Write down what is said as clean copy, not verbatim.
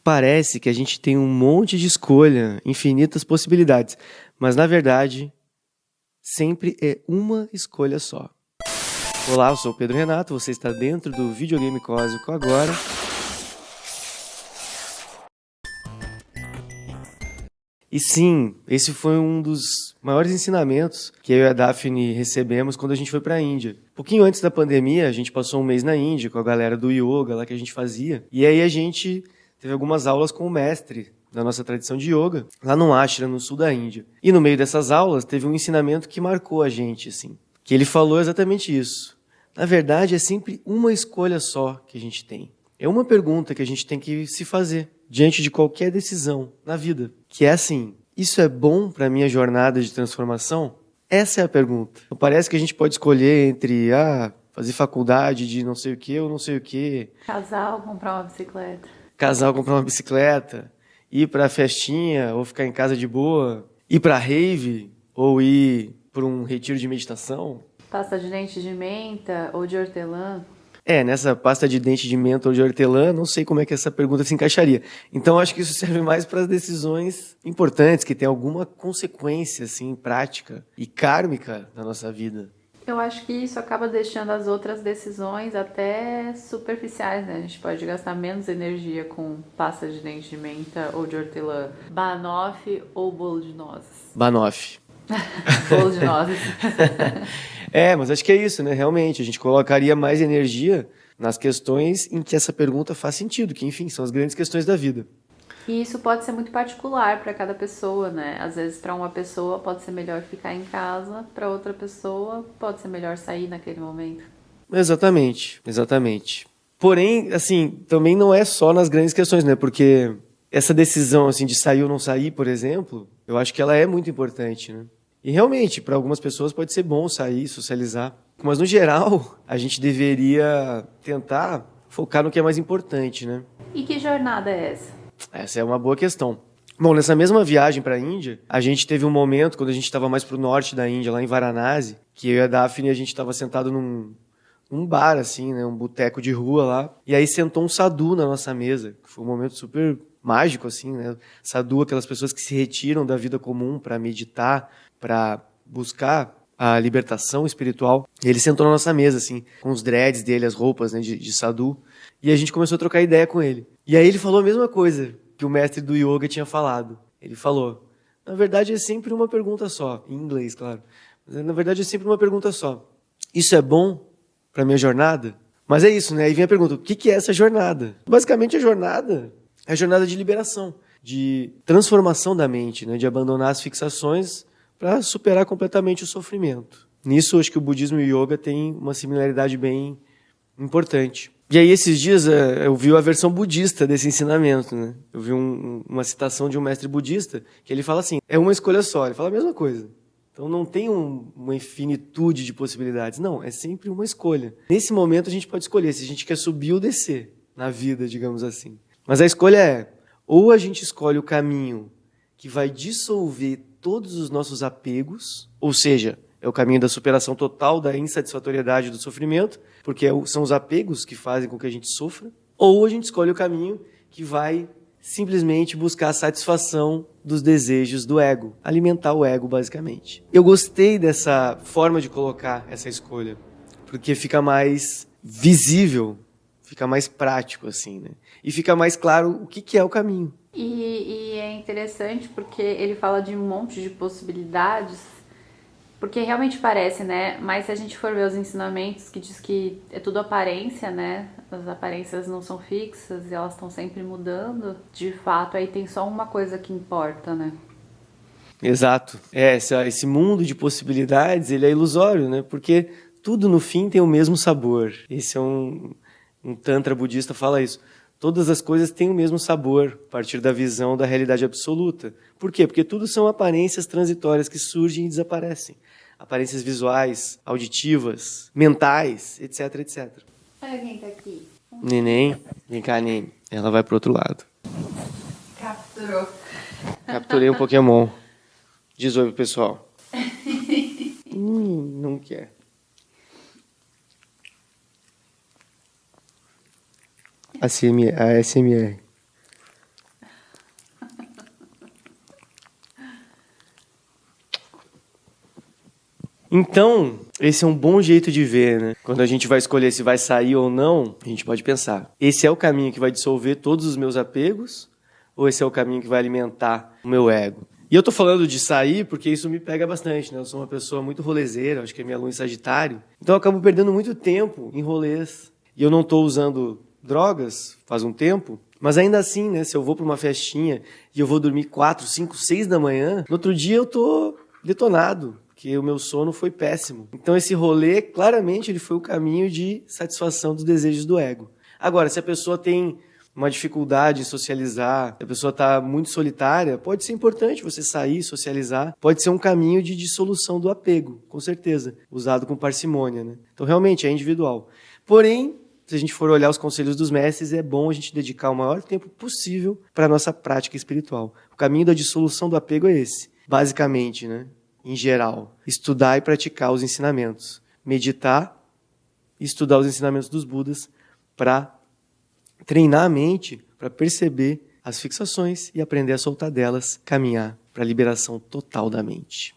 Parece que a gente tem um monte de escolha, infinitas possibilidades, mas na verdade, sempre é uma escolha só. Olá, eu sou o Pedro Renato, você está dentro do Videogame Cósmico agora. E sim, esse foi um dos maiores ensinamentos que eu e a Daphne recebemos quando a gente foi para a Índia. Pouquinho antes da pandemia, a gente passou um mês na Índia com a galera do yoga lá que a gente fazia. E aí a gente teve algumas aulas com o mestre da nossa tradição de yoga, lá no ashram, no sul da Índia. E no meio dessas aulas, teve um ensinamento que marcou a gente, assim. Que ele falou exatamente isso. Na verdade, é sempre uma escolha só que a gente tem. É uma pergunta que a gente tem que se fazer diante de qualquer decisão na vida. Que é assim, isso é bom para a minha jornada de transformação? Essa é a pergunta. Então, parece que a gente pode escolher entre fazer faculdade de não sei o que ou não sei o que. Casal, comprar uma bicicleta. Casal comprar uma bicicleta, ir para a festinha ou ficar em casa de boa, ir para rave ou ir para um retiro de meditação. Pasta de dente de menta ou de hortelã. Nessa pasta de dente de menta ou de hortelã, não sei como é que essa pergunta se encaixaria. Então, acho que isso serve mais para as decisões importantes, que têm alguma consequência, assim, prática e kármica na nossa vida. Eu acho que isso acaba deixando as outras decisões até superficiais, né? A gente pode gastar menos energia com pasta de dente de menta ou de hortelã, banoffee ou bolo de nozes. Banoffee. Bolo de nozes. Mas acho que é isso, né? Realmente, a gente colocaria mais energia nas questões em que essa pergunta faz sentido, que, enfim, são as grandes questões da vida. E isso pode ser muito particular para cada pessoa, né? Às vezes, para uma pessoa pode ser melhor ficar em casa, para outra pessoa pode ser melhor sair naquele momento. Exatamente. Porém, assim, também não é só nas grandes questões, né? Porque essa decisão, assim, de sair ou não sair, por exemplo, eu acho que ela é muito importante, né? E realmente, para algumas pessoas pode ser bom sair, socializar. Mas, no geral, a gente deveria tentar focar no que é mais importante, né? E que jornada é essa? Essa é uma boa questão. Bom, nessa mesma viagem para a Índia, a gente teve um momento, quando a gente estava mais para o norte da Índia, lá em Varanasi, que eu e a Daphne, a gente estava sentado num bar, assim, né, um boteco de rua lá, e aí sentou um sadhu na nossa mesa. Foi um momento super mágico, assim, né? Sadhu, aquelas pessoas que se retiram da vida comum para meditar, para buscar a libertação espiritual. E ele sentou na nossa mesa, assim, com os dreads dele, as roupas, né, de sadhu, e a gente começou a trocar ideia com ele. E aí ele falou a mesma coisa que o mestre do yoga tinha falado. Ele falou, na verdade é sempre uma pergunta só, em inglês, claro. Mas na verdade é sempre uma pergunta só. Isso é bom para a minha jornada? Mas é isso, né? Aí vem a pergunta, o que é essa jornada? Basicamente a jornada é a jornada de liberação, de transformação da mente, né? De abandonar as fixações para superar completamente o sofrimento. Nisso, acho que o budismo e o yoga têm uma similaridade bem importante. E aí, esses dias, eu vi a versão budista desse ensinamento, né? Eu vi uma citação de um mestre budista, que ele fala assim, é uma escolha só, ele fala a mesma coisa. Então, não tem uma infinitude de possibilidades. Não, é sempre uma escolha. Nesse momento, a gente pode escolher se a gente quer subir ou descer na vida, digamos assim. Mas a escolha é, ou a gente escolhe o caminho que vai dissolver todos os nossos apegos, ou seja, é o caminho da superação total da insatisfatoriedade do sofrimento, porque são os apegos que fazem com que a gente sofra, ou a gente escolhe o caminho que vai simplesmente buscar a satisfação dos desejos do ego, alimentar o ego, basicamente. Eu gostei dessa forma de colocar essa escolha, porque fica mais visível, fica mais prático, assim, né? E fica mais claro o que é o caminho. E é interessante porque ele fala de um monte de possibilidades, porque realmente parece, né? Mas se a gente for ver os ensinamentos que diz que é tudo aparência, né? As aparências não são fixas e elas estão sempre mudando. De fato, aí tem só uma coisa que importa, né? Exato. Esse mundo de possibilidades, ele é ilusório, né? Porque tudo no fim tem o mesmo sabor. Esse é um tantra budista fala isso. Todas as coisas têm o mesmo sabor, a partir da visão da realidade absoluta. Por quê? Porque tudo são aparências transitórias que surgem e desaparecem. Aparências visuais, auditivas, mentais, etc, etc. Olha quem tá aqui. Neném, vem cá, Neném. Ela vai pro outro lado. Capturou. Capturei um Pokémon. Diz oi pro pessoal. Não quer. ASMR. Então, esse é um bom jeito de ver, né? Quando a gente vai escolher se vai sair ou não, a gente pode pensar, esse é o caminho que vai dissolver todos os meus apegos ou esse é o caminho que vai alimentar o meu ego? E eu tô falando de sair porque isso me pega bastante, né? Eu sou uma pessoa muito rolezeira, acho que é minha lua em Sagitário. Então eu acabo perdendo muito tempo em rolês. E eu não tô usando drogas faz um tempo, mas ainda assim, né? Se eu vou para uma festinha e eu vou dormir 4, 5, 6 da manhã, no outro dia eu tô detonado, porque o meu sono foi péssimo. Então esse rolê, claramente, ele foi o caminho de satisfação dos desejos do ego. Agora, se a pessoa tem uma dificuldade em socializar, se a pessoa está muito solitária, pode ser importante você sair, socializar, pode ser um caminho de dissolução do apego, com certeza, usado com parcimônia, né? Então, realmente, é individual. Porém, se a gente for olhar os conselhos dos mestres, é bom a gente dedicar o maior tempo possível para a nossa prática espiritual. O caminho da dissolução do apego é esse, basicamente, né? Em geral, estudar e praticar os ensinamentos, meditar e estudar os ensinamentos dos Budas para treinar a mente para perceber as fixações e aprender a soltar delas, caminhar para a liberação total da mente.